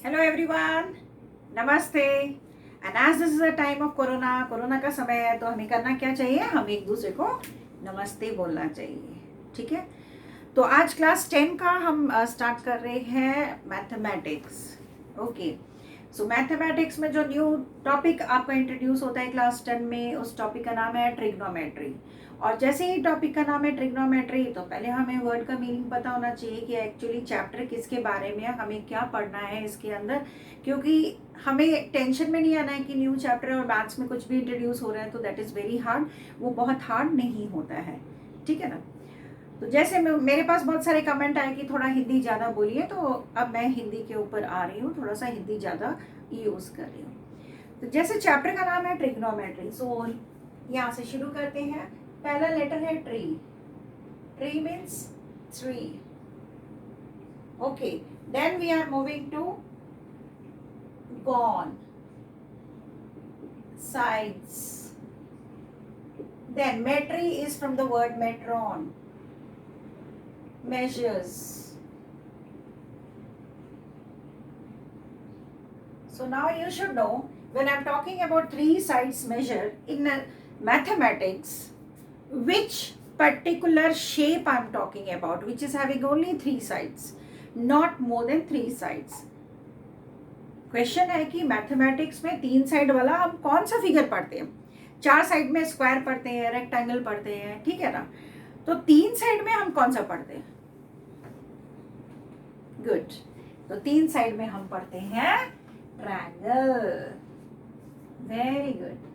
Hello everyone, namaste. And as this is a time of corona का समय है, तो हमें करना क्या चाहिए? हम एक दूसरे को नमस्ते बोलना चाहिए। ठीक है, तो आज क्लास 10 का हम स्टार्ट कर रहे हैं मैथमेटिक्स। ओके, सो मैथमेटिक्स में जो न्यू टॉपिक आपका इंट्रोड्यूस होता है क्लास 10 में, उस टॉपिक का नाम है ट्रिग्नोमेट्री। और जैसे ही टॉपिक का नाम है ट्रिग्नोमेट्री, तो पहले हमें वर्ड का मीनिंग पता होना चाहिए कि एक्चुअली चैप्टर किसके बारे में है, हमें क्या पढ़ना है इसके अंदर। क्योंकि हमें टेंशन में नहीं आना है कि न्यू चैप्टर और मैथ्स में कुछ भी इंट्रोड्यूस हो रहा है तो दैट इज़ वेरी हार्ड। वो बहुत हार्ड नहीं होता है, ठीक है ना। तो जैसे मेरे पास बहुत सारे कमेंट आए कि थोड़ा हिंदी ज़्यादा बोलिए, तो अब मैं हिंदी के ऊपर आ रही हूँ, थोड़ा सा हिंदी ज़्यादा यूज़ कर रही हूँ। तो जैसे चैप्टर का नाम है ट्रिग्नोमेट्री, सो यहाँ से शुरू करते हैं। पहला लेटर है tree. Tree means tree. Okay, then we are moving to gon, sides. Then metry is from the word metron, measures. So now you should know, when I'm talking about three sides measure in mathematics, which particular shape I'm talking about, which is having only three sides, not more than three sides. Question है कि mathematics में तीन side वाला हम कौन सा figure पढ़ते हैं? चार साइड में स्क्वायर पढ़ते हैं, रेक्टेंगल पढ़ते हैं, ठीक है ना। तो तीन साइड में हम कौन सा पढ़ते हैं? गुड, तो तीन साइड में हम पढ़ते हैं triangle. Very good.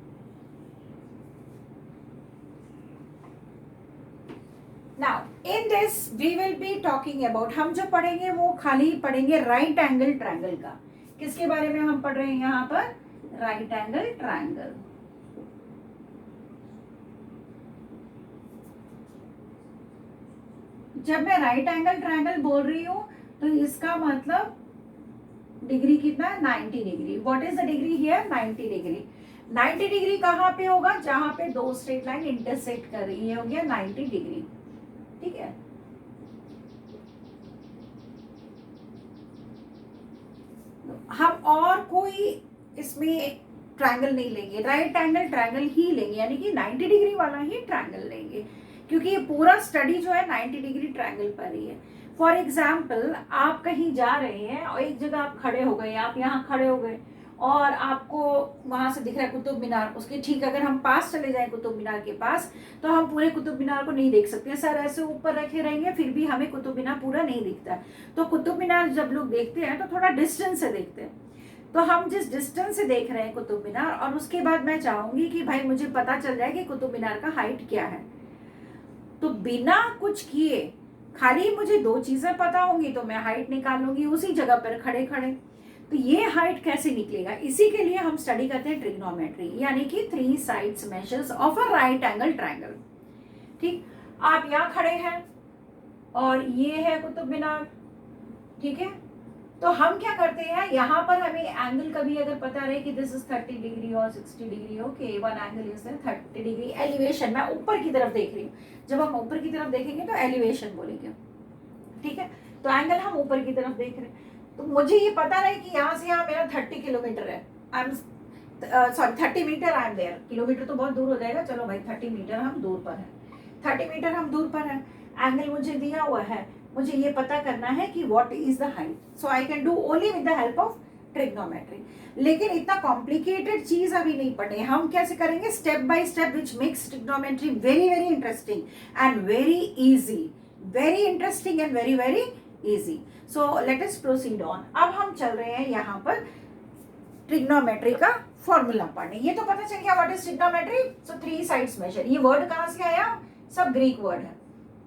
Now in this we will be talking about, हम जो पढ़ेंगे वो खाली पढ़ेंगे राइट एंगल ट्रायंगल का। किसके बारे में हम पढ़ रहे हैं यहाँ पर? Right angle triangle. जब मैं राइट एंगल ट्रायंगल बोल रही हूँ तो इसका मतलब डिग्री कितना है? 90 degree. What is the degree here? 90 degree. 90 degree कहाँ पे होगा? जहां पे दो स्ट्रेट लाइन इंटरसेक्ट कर रही है, हो गया 90 डिग्री। ठीक है, हम और कोई इसमें ट्रायंगल नहीं लेंगे, राइट एंगल ट्रायंगल ही लेंगे, यानी कि 90 डिग्री वाला ही ट्रायंगल लेंगे, क्योंकि ये पूरा स्टडी जो है 90 डिग्री ट्रायंगल पर ही है। फॉर एग्जाम्पल, आप कहीं जा रहे हैं और एक जगह आप खड़े हो गए, आप यहाँ खड़े हो गए और आपको वहां से दिख रहा है कुतुब मीनार। उसके ठीक अगर हम पास चले जाएं कुतुब मीनार के पास, तो हम पूरे कुतुब मीनार को नहीं देख सकते, सर ऐसे ऊपर रखे रहेंगे फिर भी हमें कुतुब मीनार पूरा नहीं दिखता। तो कुतुब मीनार जब लोग देखते हैं तो थोड़ा डिस्टेंस से देखते हैं। तो हम जिस डिस्टेंस से देख रहे हैं कुतुब मीनार, और उसके बाद मैं चाहूंगी कि भाई मुझे पता चल जाए कि कुतुब मीनार का हाइट क्या है, तो बिना कुछ किए खाली मुझे दो चीजें पता होंगी तो मैं हाइट निकालूंगी उसी जगह पर खड़े खड़े। तो ये हाइट कैसे निकलेगा? इसी के लिए हम स्टडी करते हैं ट्रिग्नोमेट्री, यानी कि three sides measures of a right angle triangle. ठीक, आप यहाँ खड़े हैं और ये है कुतुब मीनार, ठीक है। तो हम क्या करते हैं, यहाँ पर हमें एंगल कभी अगर पता रहे कि दिस इज 30 डिग्री और 60 degree, okay, one angle is 30 degree. Elevation, मैं ऊपर की तरफ देख रही हूँ, जब हम ऊपर की तरफ देखेंगे तो एलिवेशन बोलेंगे, ठीक है। तो एंगल हम ऊपर की तरफ देख रहे हैं, तो मुझे ये पता रहे कि यहाँ से यहाँ मेरा 30 किलोमीटर है। I am sorry 30 metre I am there. Kilometre तो बहुत दूर हो जाएगा, चलो भाई 30 मीटर हम दूर पर है, 30 मीटर हम दूर पर है। एंगल मुझे दिया हुआ है, मुझे ये पता करना है कि what is the height, so I can do only with the help of trigonometry. लेकिन इतना कॉम्प्लिकेटेड चीज अभी नहीं पढ़े, हम कैसे करेंगे? Step by step, which makes trigonometry very very interesting and very easy. Very interesting and very very easy. So let us proceed on. अब हम चल रहे हैं यहाँ पर ट्रिग्नोमेट्री का फॉर्मूला पढ़ने। ये तो पता चल गया what is trigonometry. So three sides measure, ये वर्ड कहाँ से आया? सब ग्रीक वर्ड है,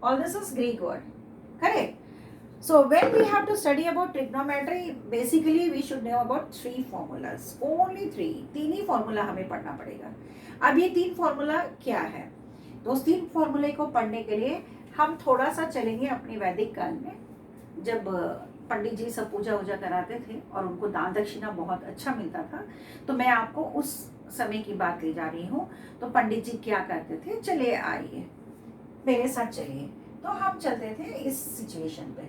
all this is Greek word, correct. So when we have to study about trigonometry, basically we should know about three formulas, only three। तीन ही formula हमें पढ़ना पड़ेगा। अब ये तीन फॉर्मूला क्या है? तो उस तीन फॉर्मूले को पढ़ने के लिए हम थोड़ा सा चलेंगे अपने वैदिक काल में, जब पंडित जी सब पूजा वूजा कराते थे और उनको दान दक्षिणा बहुत अच्छा मिलता था। तो मैं आपको उस समय की बात ले जा रही हूँ। तो पंडित जी क्या करते थे, चलिए आइए मेरे साथ चलिए। तो हम चलते थे इस सिचुएशन पे।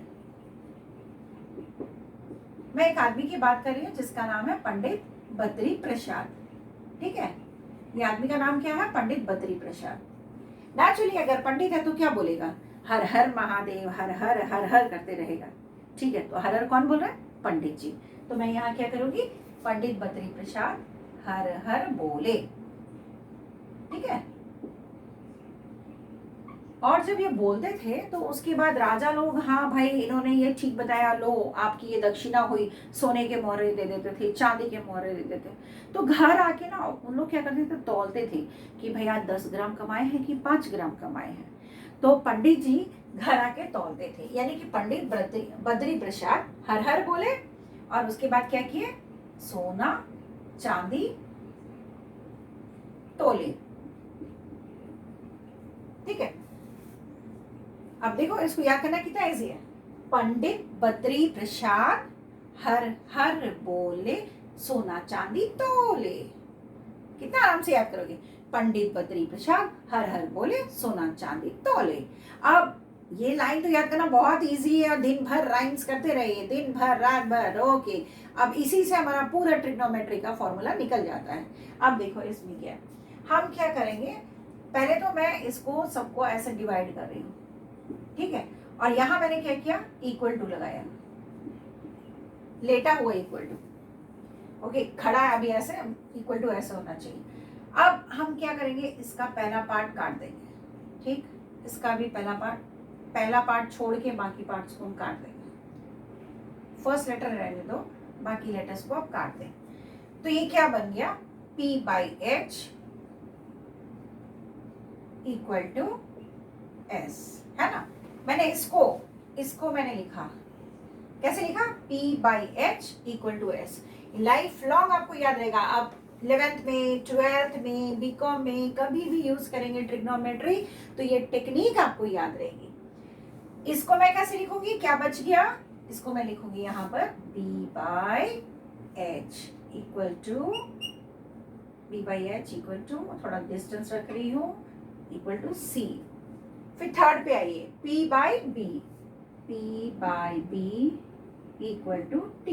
मैं एक आदमी की बात कर रही हूँ जिसका नाम है पंडित बद्री प्रसाद। ठीक है, ये आदमी का नाम क्या है? पंडित बद्री प्रसाद। नेचुरली अगर पंडित है तो क्या बोलेगा? हर हर महादेव, हर हर हर हर करते रहेगा। ठीक है, तो हर हर कौन बोल रहा है? पंडित जी। तो मैं यहाँ क्या करूंगी? पंडित बद्री प्रसाद हर हर बोले। ठीक है, और जब ये बोलते थे तो उसके बाद राजा लोग, हाँ भाई इन्होंने ये ठीक बताया, लो आपकी ये दक्षिणा हुई, सोने के मोहरे दे देते थे, चांदी के मोहरे दे देते। तो घर आके ना उन लोग क्या करते थे? तौलते थे कि भैया 10 ग्राम कमाए हैं कि 5 ग्राम कमाए हैं। तो पंडित जी घर आके तौलते थे, यानी कि पंडित बद्री प्रसाद हर हर बोले और उसके बाद क्या किए? सोना चांदी तोले। ठीक है, अब देखो इसको याद करना कितना इजी है। पंडित बद्री प्रसाद हर हर बोले, सोना चांदी तोले। कितना आराम से याद करोगे? पंडित बद्री प्रसाद हर हर बोले, सोना चांदी तोले। अब ये लाइन तो याद करना बहुत इजी है, और दिन भर राइम्स करते रहिए, दिन भर रात भर। ओके, अब इसी से हमारा पूरा ट्रिग्नोमेट्री का फॉर्मूला निकल जाता है। अब देखो इसमें क्या है, हम क्या करेंगे? पहले तो मैं इसको सबको ऐसे डिवाइड कर रही हूँ। ठीक है, और यहां मैंने क्या किया? इक्वल टू लगाया, लेटा हुआ इक्वल टू। ओके, खड़ा है अभी ऐसे, इक्वल टू ऐसे होना चाहिए। अब हम क्या करेंगे? इसका पहला पार्ट काट देंगे। ठीक, इसका भी पहला पार्ट छोड़ के बाकी पार्ट्स को हम काट देंगे। फर्स्ट लेटर रहने दो, बाकी लेटर्स को आप काट दें। तो ये क्या बन गया? P/H इक्वल टू S, है ना? मैंने इसको मैंने लिखा, कैसे लिखा? P/H equal to S। Life long आपको याद रहेगा। आप 11th में, 12th में, बीकॉम में कभी भी यूज करेंगे ट्रिग्नोमेट्री, तो ये टेक्निक आपको याद रहेगी। इसको मैं कैसे लिखूंगी? क्या बच गया? इसको मैं लिखूंगी यहाँ पर B/H इक्वल टू, थोड़ा डिस्टेंस रख रही हूँ, इक्वल टू C। फिर थर्ड पे आइए, P/B इक्वल टू T।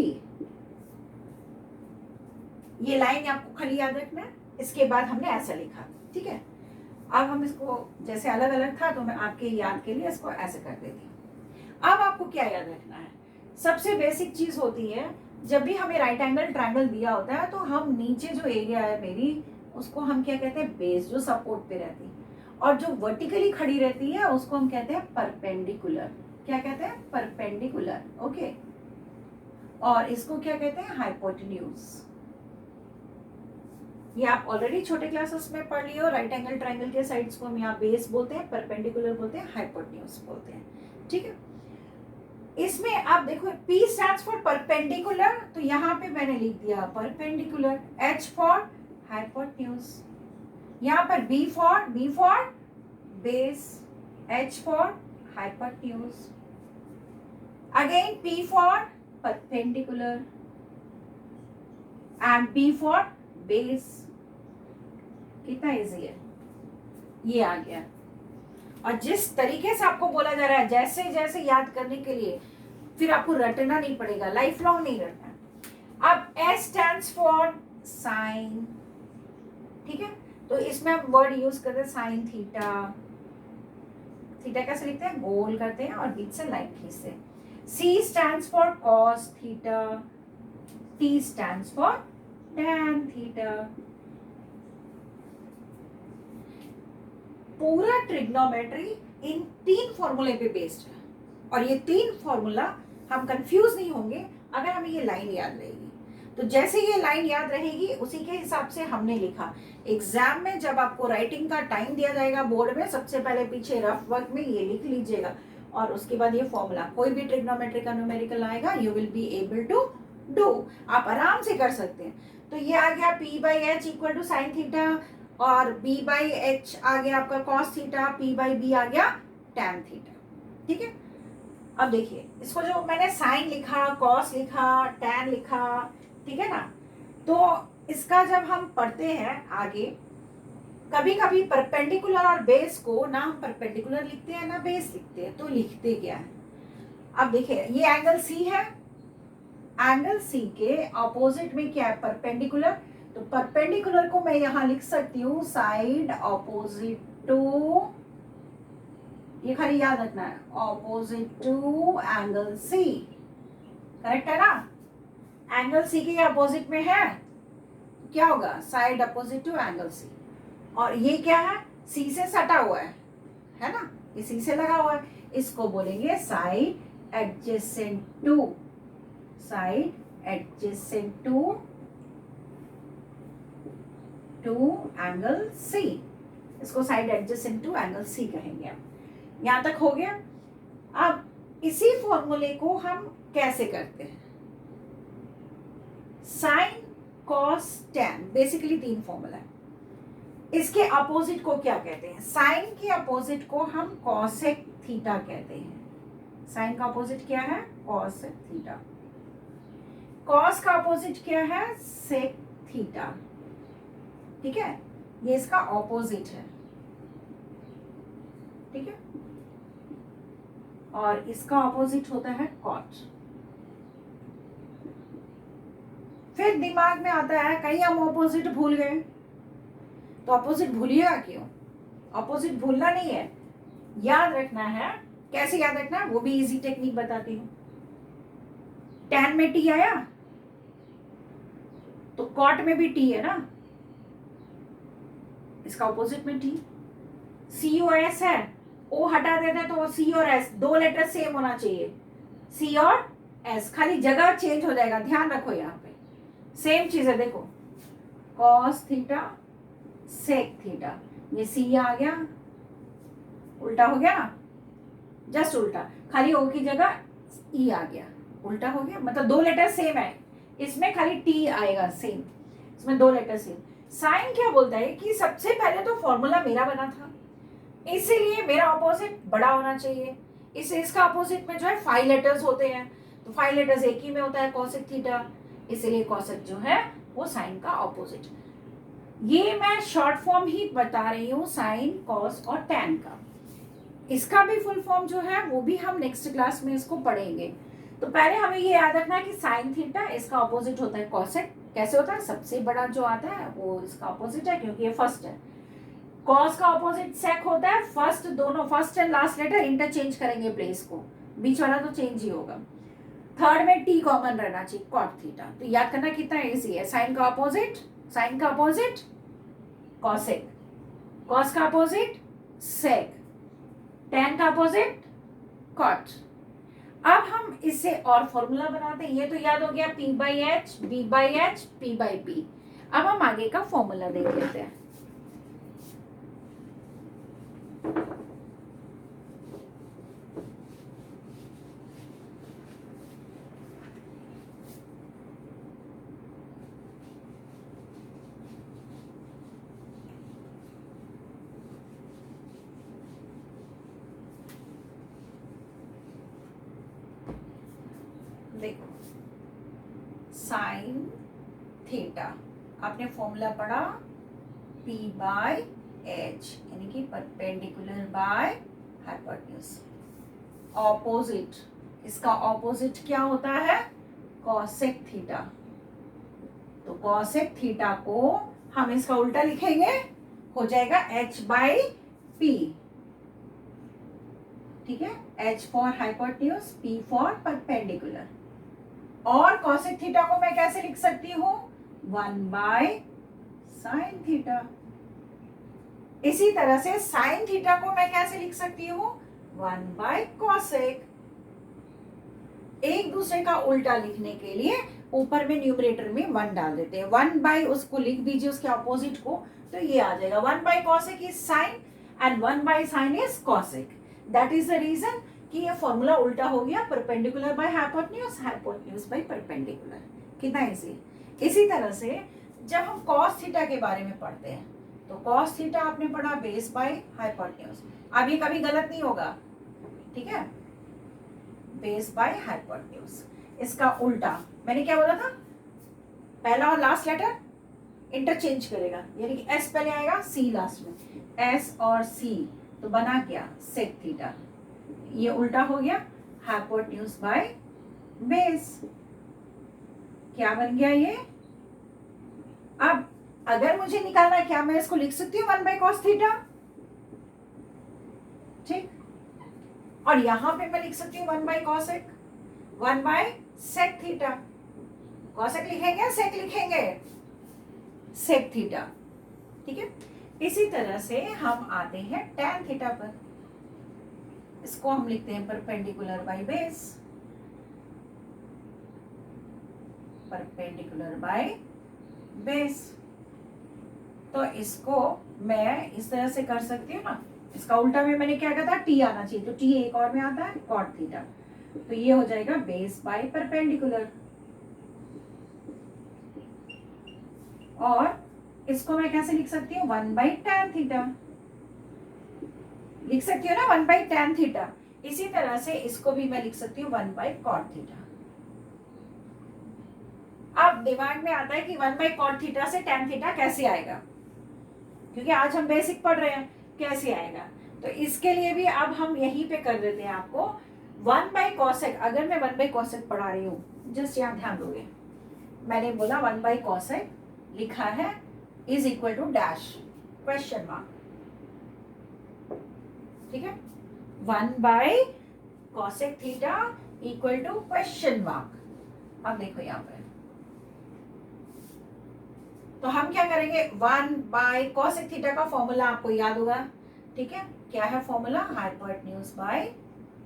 ये लाइन आपको खाली याद रखना है। इसके बाद हमने ऐसा लिखा। ठीक है, अब हम इसको जैसे अलग अलग था तो मैं आपके याद के लिए इसको ऐसे कर देती हूँ। अब आपको क्या याद रखना है? सबसे बेसिक चीज होती है, जब भी हमें राइट एंगल ट्रायंगल दिया होता है तो हम नीचे जो एरिया है मेरी, उसको हम क्या कहते हैं? बेस, जो सपोर्ट पे रहती है। और जो वर्टिकली खड़ी रहती है उसको हम कहते हैं परपेंडिकुलर। क्या कहते हैं? परपेंडिकुलर। ओके, और इसको क्या कहते हैं? हाइपोटेन्यूज। ये आप ऑलरेडी छोटे क्लासेस में पढ़ लियो। राइट एंगल ट्रायंगल के साइड्स को हम यहाँ बेस बोलते हैं, परपेंडिकुलर बोलते हैं, हाइपोटेन्यूज बोलते हैं। ठीक है, इसमें आप देखो P स्टैंड्स फॉर परपेंडिकुलर, तो यहाँ पे मैंने लिख दिया परपेंडिकुलर। H फॉर हाइपोटेन्यूज, यहाँ पर B for base, H for hypotenuse, again P for perpendicular and B for base। कितना इजी है, ये आ गया। और जिस तरीके से आपको बोला जा रहा है, जैसे जैसे याद करने के लिए, फिर आपको रटना नहीं पड़ेगा, लाइफ लॉन्ग नहीं रटना। अब S स्टैंड्स फॉर साइन, ठीक है, तो इसमें हम वर्ड यूज करते हैं साइन थीटा। थीटा कैसे लिखते हैं? गोल करते हैं और बीच से लाइन खींचते हैं। C stands for cos theta, T stands for tan theta. पूरा ट्रिग्नोमेट्री इन 3 फॉर्मूले पे बेस्ड है, और ये 3 फॉर्मूला हम कंफ्यूज नहीं होंगे अगर हमें ये लाइन याद रहेगी। तो जैसे ये लाइन याद रहेगी उसी के हिसाब से हमने लिखा। एग्जाम में जब आपको राइटिंग का टाइम दिया जाएगा बोर्ड में, सबसे पहले पीछे रफ वर्क में ये लिख लीजिएगा, और उसके बाद ये फॉर्मूला, कोई भी ट्रिग्नोमेट्री का न्यूमेरिकल आएगा, you will be able to do, आप आराम से कर सकते हैं। तो ये आ गया P/H equal to sine theta, और B/H आ गया आपका कॉस थीटा, P/B आ गया टैन थीटा। ठीक है, अब देखिए इसको, जो मैंने साइन लिखा, कॉस लिखा, टैन लिखा, ठीक है ना, तो इसका जब हम पढ़ते हैं आगे, कभी कभी परपेंडिकुलर और बेस को ना हम परपेंडिकुलर लिखते हैं ना बेस लिखते हैं, तो लिखते क्या है? अब देखिए ये एंगल C है, एंगल सी के ऑपोजिट में क्या है, परपेंडिकुलर। तो परपेंडिकुलर को मैं यहां लिख सकती हूँ साइड ऑपोजिट टू, ये खाली याद रखना है, opposite to angle C. Correct है ना? एंगल सी के अपोजिट में है, क्या होगा, side opposite to angle C. और ये क्या है, सी से सटा हुआ है ना, ये सी से लगा हुआ है, इसको बोलेंगे side adjacent to, side adjacent to angle C, इसको side adjacent to angle C कहेंगे। यहां तक हो गया। अब इसी फॉर्मूले को हम कैसे करते हैं, sine cos tan, basically 3 formula है। इसके अपोजिट को क्या कहते हैं, साइन के अपोजिट को हम कॉसेक थीटा कहते हैं। साइन का अपोजिट क्या है, कॉसेक थीटा। कॉस का अपोजिट क्या है, सेक थीटा। ठीक है, ये इसका ऑपोजिट है। ठीक है, और इसका ऑपोजिट होता है कॉट। फिर दिमाग में आता है कहीं हम ऑपोजिट भूल गए, तो ऑपोजिट भूलिएगा क्यों, ऑपोजिट भूलना नहीं है, याद रखना है। कैसे याद रखना है वो भी इजी टेक्निक बताती हूँ। टैन में टी आया तो कॉट में भी टी है ना, इसका ऑपोजिट में टी। सी ओ एस है, ओ हटा देते हैं तो सी और एस, 2 लेटर सेम होना चाहिए, सी और एस, खाली जगह चेंज हो जाएगा, ध्यान रखो यहाँ पे सेम चीज है। देखो कॉस थीटा सेक थीटा, ये सी आ गया, उल्टा हो गया ना, जस्ट उल्टा, खाली ओ की जगह ई आ गया, उल्टा हो गया, मतलब 2 लेटर सेम है, इसमें खाली टी आएगा सेम, इसमें 2 लेटर सेम। साइन क्या बोलता है कि सबसे पहले तो फॉर्मूला मेरा बना था, इसीलिए मेरा ऑपोजिट बड़ा होना चाहिए। इसका ऑपोजिट में जो है 5 लेटर्स होते हैं, तो 5 लेटर्स एक ही में होता है कॉसेक थीटा, इसीलिए कॉसेक जो है वो साइन का ऑपोजिट। ये मैं शॉर्ट फॉर्म ही बता रही हूँ साइन कॉस और टैन का, इसका भी फुल फॉर्म जो है वो भी हम नेक्स्ट क्लास में इसको पढ़ेंगे। तो पहले हमें ये याद रखना है कि साइन थीटा इसका ऑपोजिट होता है कॉसेक। कैसे होता है, सबसे बड़ा जो आता है वो इसका ऑपोजिट है क्योंकि ये फर्स्ट है। कॉस का ऑपोजिट सेक होता है फर्स्ट, दोनों first and last letter interchange करेंगे प्लेस को, बीच वाला तो चेंज ही होगा। थर्ड में टी कॉमन रहना चाहिए, कॉट थीटा। तो याद करना कितना इजी है, साइन का ऑपोजिट, साइन का ऑपोजिट कॉसेक, कॉस का ऑपोजिट सेक, टैन का ऑपोजिट कॉट। अब हम इससे और फॉर्मूला बनाते हैं, ये तो याद हो गया P by H, B by H, P by P। अब हम आगे का फॉर्मूला देख लेते हैं। देखो साइन थीटा आपने फॉर्मूला पढ़ा P बाय एच, यानी कि परपेंडिकुलर बाय हाइपोटेन्यूज। ऑपोजिट, इसका ऑपोजिट क्या होता है, कॉसेक थीटा। तो कॉसेक थीटा को हम इसका उल्टा लिखेंगे, हो जाएगा H बाई P। ठीक है, H for hypotenuse, P for perpendicular. और कॉसेक थीटा को मैं कैसे लिख सकती हूँ, 1 बाय साइन थीटा। इसी तरह से साइन थीटा को मैं कैसे लिख सकती हूँ, 1 बाय कॉसेक। एक दूसरे का उल्टा लिखने के लिए ऊपर में न्यूमरेटर में 1 डाल देते हैं, 1 बाय उसको लिख दीजिए उसके ऑपोजिट को, तो ये आ जाएगा 1 by cosec is sine and 1 by sine is cosec. That is the reason कि ये फॉर्मूला उल्टा हो गया, perpendicular by hypotenuse, hypotenuse by perpendicular. कितना इजी। इसी तरह से जब हम कॉस थीटा के बारे में पढ़ते हैं तो कॉस थीटा आपने पढ़ा बेस बाय हाइपोटेन्यूज। अब ये कभी गलत नहीं होगा, ठीक है, बेस बाय हाइपोटेन्यूज। इसका उल्टा मैंने क्या बोला था, पहला और लास्ट लेटर इंटरचेंज करेगा, यानी कि एस पहले आएगा सी लास्ट में, एस और सी, तो बना क्या सेक थीटा। ये उल्टा हो गया हाइपोटेन्यूज बाय बेस। क्या बन गया ये? अब अगर मुझे निकालना है, क्या मैं इसको लिख सकती हूँ 1/cos थीटा? ठीक, और यहां पे मैं लिख सकती हूँ 1/cosec, 1/sec थीटा। cosec लिखेंगे, sec लिखेंगे? sec theta. ठीक है, इसी तरह से हम आते हैं tan थीटा पर। इसको हम लिखते हैं perpendicular by base, perpendicular by base. तो इसको मैं इस तरह से कर सकती हूँ ना, इसका उल्टा में मैंने क्या कहा था, टी आना चाहिए, तो टी एक और में आता है कॉट थीटा, तो ये हो जाएगा बेस बाय परपेंडिकुलर। और इसको मैं कैसे लिख सकती हूँ, 1/tan थीटा लिख सकती हूँ ना, 1/tan थीटा। इसी तरह से इसको भी मैं लिख सकती हूँ 1/cot थीटा। अब दिमाग में आता है कि 1/cot थीटा से tan थीटा कैसे आएगा, क्योंकि आज हम बेसिक पढ़ रहे हैं, कैसे आएगा। तो इसके लिए भी अब हम यहीं पे कर देते हैं आपको 1/cosec। अगर मैं 1/cosec पढ़ा रही हूँ, जस्ट यहाँ ध्यान दोगे, मैंने बोला 1/cosec लिखा है is equal to dash question mark. ठीक है, 1/cosec theta equal to question mark. अब देखो यहाँ पे, तो हम क्या करेंगे, 1/cosec थीटा का फॉर्मूला आपको याद होगा। ठीक है, क्या है फॉर्मूला, हाइपोटेन्यूज बाय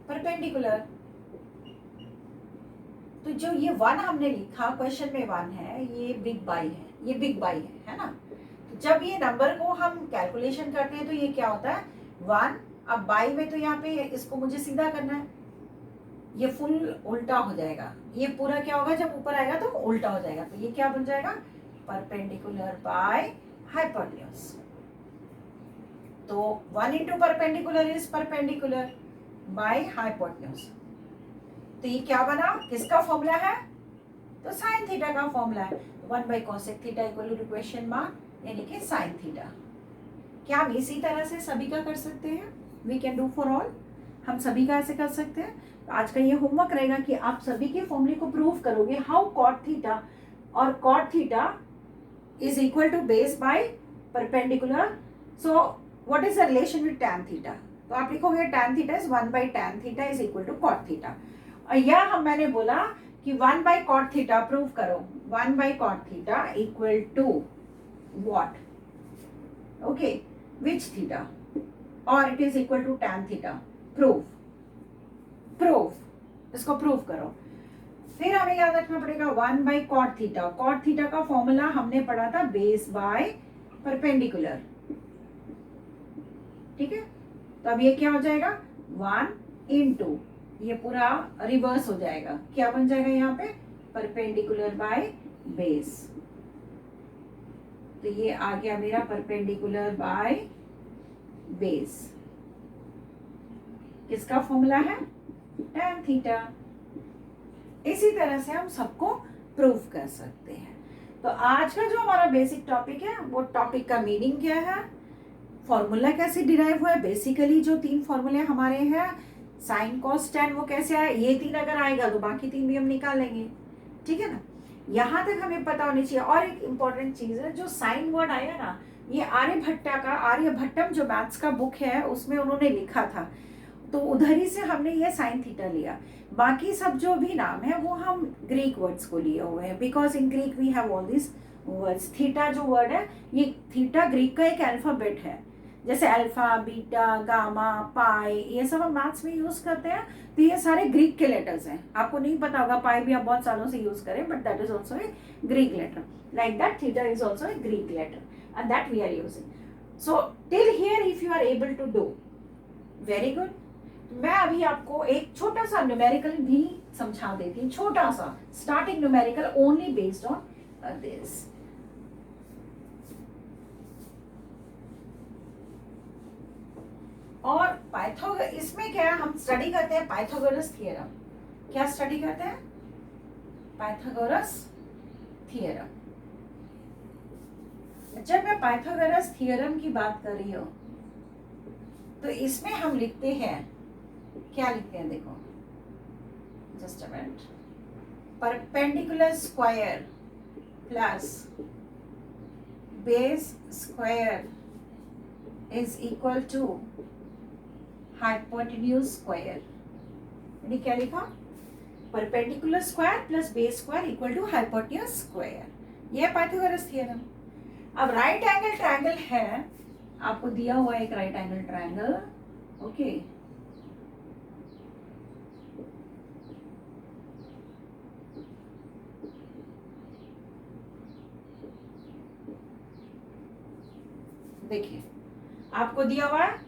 परपेंडिकुलर। तो जो ये 1 हमने लिखा क्वेश्चन में 1 है, ये बिग बाई है, ये बिग बाई है ना। तो जब ये नंबर को हम कैलकुलेशन करते हैं तो ये क्या होता है 1, अब बाई में तो यहाँ पे इसको मुझे सीधा करना है, ये फुल उल्टा हो जाएगा, ये पूरा क्या होगा जब ऊपर आएगा तो उल्टा हो जाएगा, तो ये क्या बन जाएगा, परपेंडिकुलर बाय हाइपोटेन्यूज। तो 1 into perpendicular is perpendicular by hypotenuse. तो ये क्या बना, किसका फॉर्मूला है, तो साइन थीटा का फॉर्मूला है, 1/cosec theta equal to question mark, यानी कि साइन थीटा। क्या हम इसी तरह से सभी का कर सकते हैं, we can do for all, हम सभी का ऐसे कर सकते हैं। तो आज का ये होमवर्क रहेगा कि आप सभी के फॉर्मूले को प्रूव करोगे, हाउ cot थीटा और cot theta is equal to base by perpendicular. So what is the relation with tan theta? तो आप लिखोगे tan theta is 1/tan theta is equal to cot theta। और यह हम मैंने बोला कि 1/cot theta प्रूव करो, 1/cot theta equal to what? Okay, which theta? Or it is equal to tan theta? Proof, इसको प्रूव करो। फिर हमें याद रखना पड़ेगा 1/cot थीटा। cot थीटा का फॉर्मूला हमने पढ़ा था बेस बाय परपेंडिकुलर। ठीक है, तो अब ये क्या हो जाएगा 1 इंटू, ये पूरा रिवर्स हो जाएगा, क्या बन जाएगा यहाँ पे, परपेंडिकुलर बाय बेस। तो ये आ गया मेरा परपेंडिकुलर बाय बेस, किसका फॉर्मूला है, tan थीटा। इसी तरह से हम सबको प्रूव कर सकते हैं। तो आज का जो हमारा बेसिक टॉपिक है, वो टॉपिक का मीनिंग क्या है, फॉर्मूला कैसे डिराइव हुआ है, बेसिकली जो 3 फॉर्मूले हमारे हैं, साइन कॉस टैन, वो कैसे आए, ये 3 अगर आएगा तो बाकी 3 भी हम निकालेंगे। ठीक है ना, यहाँ तक हमें पता होनी चाहिए। और एक इम्पॉर्टेंट चीज है, जो साइन वर्ड आया ना, ये आर्यभट्टा का, आर्यभट्टम जो मैथ्स का बुक है उसमें उन्होंने लिखा था, तो उधर ही से हमने ये साइन थीटा लिया। बाकी सब जो भी नाम है वो हम ग्रीक वर्ड्स को लिए हुए हैं, because in Greek we have all this words. Theta जो वर्ड है, ये थीटा ग्रीक का एक अल्फाबेट है, जैसे अल्फा, बीटा, गामा, पाई, ये सब हम मैथ्स में यूज करते हैं, तो ये सारे ग्रीक के लेटर्स हैं। आपको नहीं पता होगा, पाई भी आप बहुत सालों से यूज करें, but that is also a Greek letter, like that theta is also a Greek letter and that we are using. So till here if you are able to do, very good. मैं अभी आपको एक छोटा सा numerical भी समझा देती हूँ, छोटा सा starting numerical only based on this. और पाइथागोरस, इसमें क्या है, हम स्टडी करते हैं पाइथागोरस थ्योरम। क्या स्टडी करते हैं, पाइथागोरस थ्योरम। जब मैं पाइथागोरस थ्योरम की बात कर रही हूँ तो इसमें हम लिखते हैं, क्या लिखते हैं, देखो just a minute, perpendicular square plus base square is equal to hypotenuse square. यानी क्या लिखा? Perpendicular square plus base square equal to hypotenuse square. ये है पाइथागोरस थ्योरम. अब राइट एंगल ट्रायंगल है, आपको दिया हुआ है एक राइट एंगल ट्रायंगल. ओके, देखिए आपको दिया हुआ है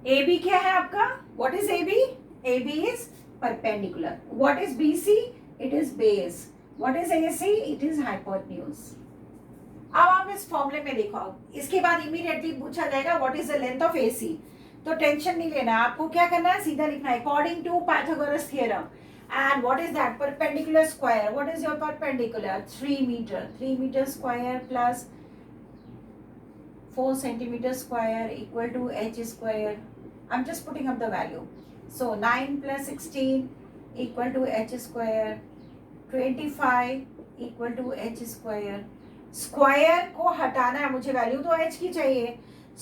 ए बी. क्या है आपका? What is A B? A B is perpendicular. What is B C? It is base. What is A C? It is hypotenuse. अब आप इस फॉर्मूले में देखो, इसके बाद इमीडिएटली पूछा जाएगा what is the length of A C. तो टेंशन नहीं लेना, आपको क्या करना है, सीधा लिखना है according to Pythagoras theorem. And what is that? Perpendicular square. What is your perpendicular? 3 metre. 3 metre square plus 4 centimeter square equal to h square. I'm just putting up the value. So 9 plus 16 equal to h square. 25 equal to h square. Square को हटाना है मुझे, value तो h की चाहिए.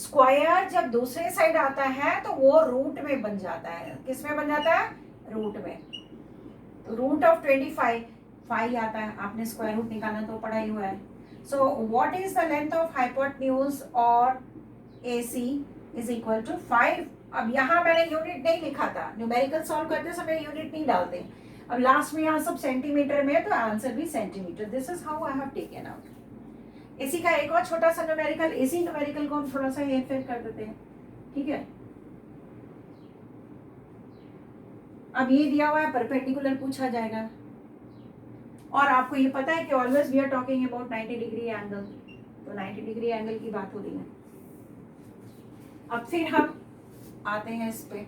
Square जब दूसरे side आता है तो वो रूट में बन जाता है. किस में बन जाता है? रूट में. तो रूट ऑफ 25 5 आता है. आपने स्क्वायर रूट निकालना तो पढ़ा ही हुआ है. So what is the length of hypotenuse or AC is equal to 5. अब यहाँ मैंने यूनिट नहीं लिखा था, न्यूमेरिकल सॉल्व करते समय यूनिट नहीं डालते. अब लास्ट में यहाँ सब सेंटीमीटर में है तो आंसर भी centimetre. This is how I have taken out. इसी का एक और छोटा सा न्यूमेरिकल, इसी न्यूमेरिकल को हम थोड़ा सा हेर फेर कर देते हैं. ठीक है, अब ये दिया हुआ है परपेंडिकुलर पूछा जाएगा. और आपको ये पता है कि always we are talking about 90 degree angle. तो 90 डिग्री एंगल की बात हो रही है. अब फिर हम आते हैं इस पे.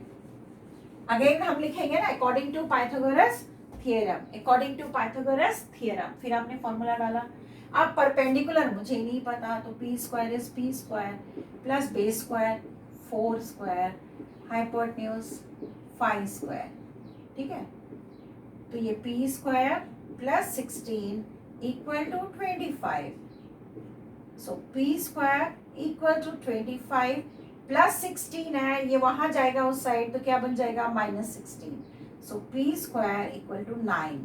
अगेन हम लिखेंगे ना according to Pythagoras theorem. According to Pythagoras theorem. फिर आपने फॉर्मूला डाला. अब परपेंडिकुलर मुझे नहीं पता, तो P square is P square plus base square 4 square hypotenuse 5 square. ठीक है, तो ये P square plus 16 equal to 25. So p square equal to 25 plus 16 है, ये वहां जाएगा उस साइड तो क्या बन जाएगा? -16. So p square equal to 9.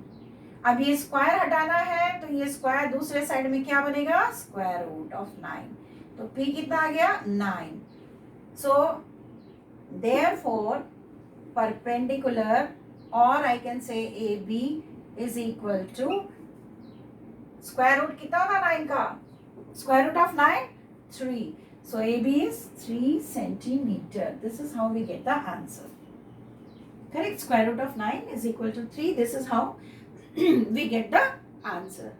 अब ये स्क्वायर हटाना है तो ये स्क्वायर दूसरे साइड में क्या बनेगा? Square root of 9. तो p कितना आ गया? 9. So therefore perpendicular, or I can say AB is equal to square root कितना था 9 का? Square root of 9? 3. So AB is 3 centimeter. This is how we get the answer. Correct? Square root of 9 is equal to 3. This is how we get the answer.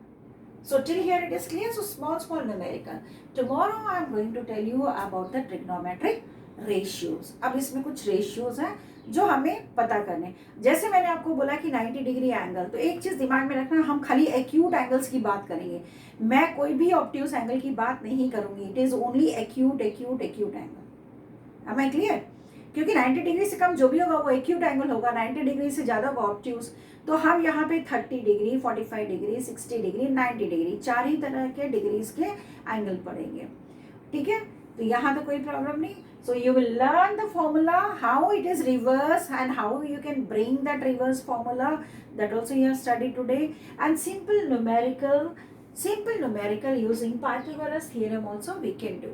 So till here it is clear. So small numerical. Tomorrow I am going to tell you about the trigonometric ratios. अब इसमें कुछ ratios हैं जो हमें पता करने. जैसे मैंने आपको बोला कि 90 डिग्री एंगल, तो एक चीज दिमाग में रखना, हम खाली एक्यूट एंगल्स की बात करेंगे. मैं कोई भी ऑब्ट्यूज एंगल की बात नहीं करूंगी. It is only acute angle. Am I clear? क्योंकि 90 डिग्री से कम जो भी होगा वो एक्यूट एंगल होगा. 90 डिग्री से ज्यादा होगा ऑब्ट्यूज. तो हम यहाँ पे 30 डिग्री 45 डिग्री 60 डिग्री 90 डिग्री 4 ही तरह के डिग्रीज के एंगल पढ़ेंगे. ठीक है, तो यहाँ तो कोई प्रॉब्लम नहीं. So you will learn the formula, how it is reverse and how you can bring that reverse formula. That also you have studied today. And simple numerical using Pythagoras theorem also we can do.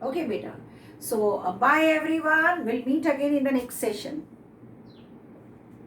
Okay, beta. So bye everyone. We'll meet again in the next session.